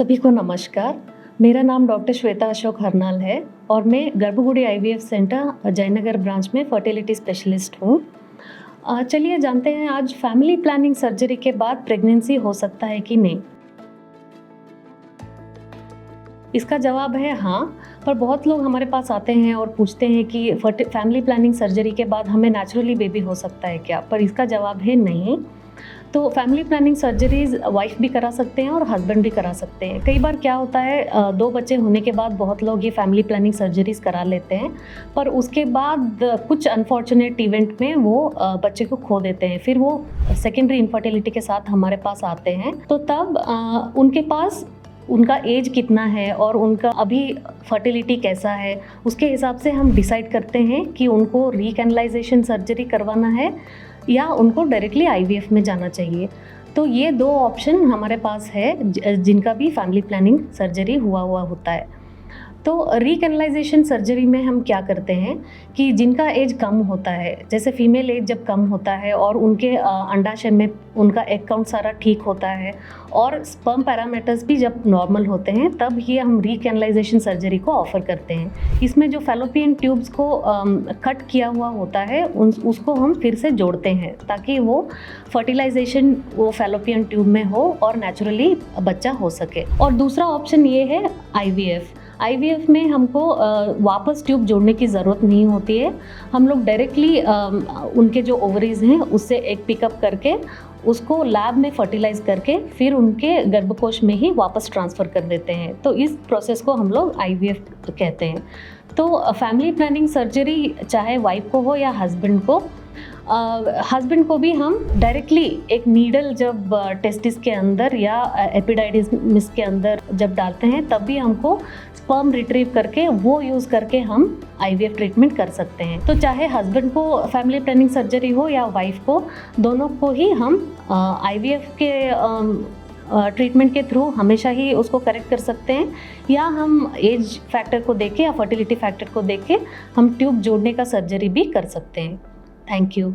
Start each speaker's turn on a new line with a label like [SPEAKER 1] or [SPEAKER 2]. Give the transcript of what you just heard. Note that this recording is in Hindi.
[SPEAKER 1] सभी को नमस्कार। मेरा नाम डॉक्टर श्वेता अशोक हरनाल है और मैं गर्भगुड़ी आईवीएफ सेंटर जयनगर ब्रांच में फर्टिलिटी स्पेशलिस्ट हूँ। चलिए जानते हैं आज फैमिली प्लानिंग सर्जरी के बाद प्रेगनेंसी हो सकता है कि नहीं। इसका जवाब है हाँ, पर बहुत लोग हमारे पास आते हैं और पूछते हैं कि फैमिली प्लानिंग सर्जरी के बाद हमें नेचुरली बेबी हो सकता है क्या, पर इसका जवाब है नहीं। तो फैमिली प्लानिंग सर्जरीज वाइफ भी करा सकते हैं और हस्बैंड भी करा सकते हैं। कई बार क्या होता है, 2 बच्चे होने के बाद बहुत लोग ये फैमिली प्लानिंग सर्जरीज करा लेते हैं, पर उसके बाद कुछ अनफॉर्चुनेट इवेंट में वो बच्चे को खो देते हैं। फिर वो सेकेंडरी इनफर्टिलिटी के साथ हमारे पास आते हैं, तो तब उनके पास उनका एज कितना है और उनका अभी फर्टिलिटी कैसा है, उसके हिसाब से हम डिसाइड करते हैं कि उनको रीकैनलाइजेशन सर्जरी करवाना है या उनको डायरेक्टली आईवीएफ में जाना चाहिए। तो ये 2 ऑप्शन हमारे पास है जिनका भी फैमिली प्लानिंग सर्जरी हुआ होता है। तो रीकैनलाइजेशन सर्जरी में हम क्या करते हैं कि जिनका एज कम होता है, जैसे फीमेल एज जब कम होता है और उनके अंडाशय में उनका एग काउंट सारा ठीक होता है और स्पर्म पैरामीटर्स भी जब नॉर्मल होते हैं, तब ये हम रीकैनलाइजेशन सर्जरी को ऑफर करते हैं। इसमें जो फैलोपियन ट्यूब्स को कट किया हुआ होता है उसको हम फिर से जोड़ते हैं ताकि वो फर्टिलाइजेशन वो फैलोपियन ट्यूब में हो और नेचुरली बच्चा हो सके। और दूसरा ऑप्शन ये है आईवीएफ में हमको वापस ट्यूब जोड़ने की ज़रूरत नहीं होती है। हम लोग डायरेक्टली उनके जो ओवरीज हैं उससे एग पिकअप करके उसको लैब में फर्टिलाइज करके फिर उनके गर्भकोश में ही वापस ट्रांसफ़र कर देते हैं। तो इस प्रोसेस को हम लोग आईवीएफ कहते हैं। तो फैमिली प्लानिंग सर्जरी चाहे वाइफ को हो या हस्बैंड को, हस्बैंड को भी हम डायरेक्टली एक नीडल जब टेस्टिस के अंदर या एपिडाइडिमिस के अंदर जब डालते हैं, तब भी हमको स्पर्म रिट्रीव करके वो यूज़ करके हम आईवीएफ ट्रीटमेंट कर सकते हैं। तो चाहे हस्बैंड को फैमिली प्लानिंग सर्जरी हो या वाइफ को, दोनों को ही हम आईवीएफ के ट्रीटमेंट के थ्रू हमेशा ही उसको करेक्ट कर सकते हैं, या हम एज फैक्टर को देख के या फर्टिलिटी फैक्टर को देख के हम ट्यूब जोड़ने का सर्जरी भी कर सकते हैं। Thank you.